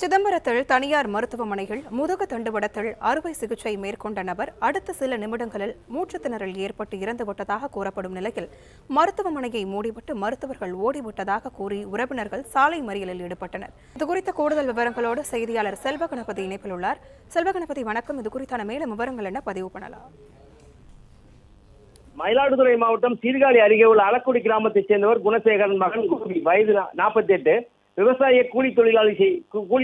சிதம்பரத்தில் தனியார் மருத்துவமனையில் முதுகு தண்டுவடத்தில் அறுவை சிகிச்சை மேற்கொண்ட நபர் அடுத்த சில நிமிடங்களில் மூச்சுத்திணறல் ஏற்பட்டு இறந்துவிட்டதாக கூறப்படும் நிலையில் மருத்துவமனையை மூடிவிட்டு மருத்துவர்கள் ஓடிவிட்டதாக கூறி உறவினர்கள் சாலை மறியலில் ஈடுபட்டனர். இதுகுறித்த கூடுதல் விவரங்களோடு செய்தியாளர் செல்வகணபதி இணைப்பில் உள்ளார். செல்வகணபதி, வணக்கம். இது குறித்தான மேலும் விவரங்கள் என்ன பதிவு பண்ணலாம்? மயிலாடுதுறை மாவட்டம் சீர்காழி அருகே உள்ள அளக்குடி கிராமத்தைச் சேர்ந்தவர் குணசேகரன் மகன் கோபி, வயது 48, விவசாய கூலி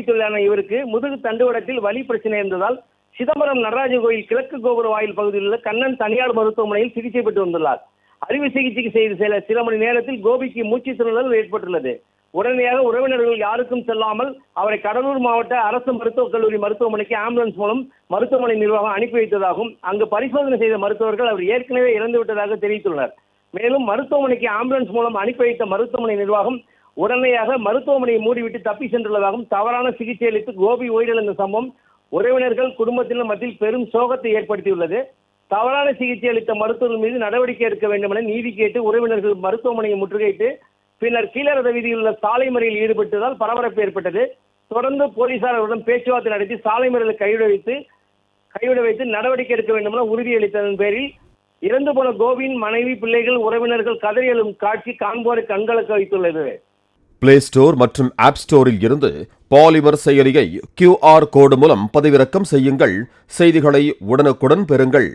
தொழிலான இவருக்கு முதுகு தண்டுவடத்தில் வலி பிரச்சனை இருந்ததால் சிதம்பரம் நடராஜ கோயில் கிழக்கு கோபுர வாயில் பகுதியில் உள்ள கண்ணன் தனியார் மருத்துவமனையில் சிகிச்சை பெற்று வந்துள்ளார். அறுவை சிகிச்சைக்கு செய்த சில மணி நேரத்தில் கோபிக்கு மூச்சு திணறல் ஏற்பட்டுள்ளது. உடனடியாக உறவினர்கள் யாருக்கும் செல்லாமல் அவரை கடலூர் மாவட்ட அரசு மருத்துவக் கல்லூரி மருத்துவமனைக்கு ஆம்புலன்ஸ் மூலம் மருத்துவமனை நிர்வாகம் அனுப்பி வைத்ததாகவும் அங்கு பரிசோதனை செய்த மருத்துவர்கள் அவர் ஏற்கனவே இறந்துவிட்டதாக தெரிவித்துள்ளனர். மேலும் மருத்துவமனைக்கு ஆம்புலன்ஸ் மூலம் அனுப்பி வைத்த மருத்துவமனை நிர்வாகம் உடனடியாக மருத்துவமனையை மூடிவிட்டு தப்பி சென்றுள்ளதாகவும் தவறான சிகிச்சை அளித்து கோபி உயிரிழந்த சம்பவம் உறவினர்கள் குடும்பத்தினர் மத்தியில் பெரும் சோகத்தை ஏற்படுத்தியுள்ளது. தவறான சிகிச்சை அளித்த மருத்துவர்கள் மீது நடவடிக்கை எடுக்க வேண்டும் என நீதி கேட்டு உறவினர்கள் மருத்துவமனையை முற்றுகையிட்டு பின்னர் கீழரத வீதியில் உள்ள சாலை மறியலில் ஈடுபட்டதால் பரபரப்பு ஏற்பட்டது. தொடர்ந்து போலீசாருடன் பேச்சுவார்த்தை நடத்தி சாலை மறியலை கைவிட வைத்து நடவடிக்கை எடுக்க வேண்டும் என உறுதியளித்ததன் பேரில் இறந்து போன கோபியின் மனைவி, பிள்ளைகள், உறவினர்கள் கதறி எழும் காட்சி காண்போரை கண்கலக்க வைத்துள்ளது. பிளே ஸ்டோர் மற்றும் ஆப் ஸ்டோரில் இருந்து பாலிமர் செயலியை QR கோடு மூலம் பதிவிறக்கம் செய்யுங்கள். செய்திகளை உடனுக்குடன் பெறுங்கள்.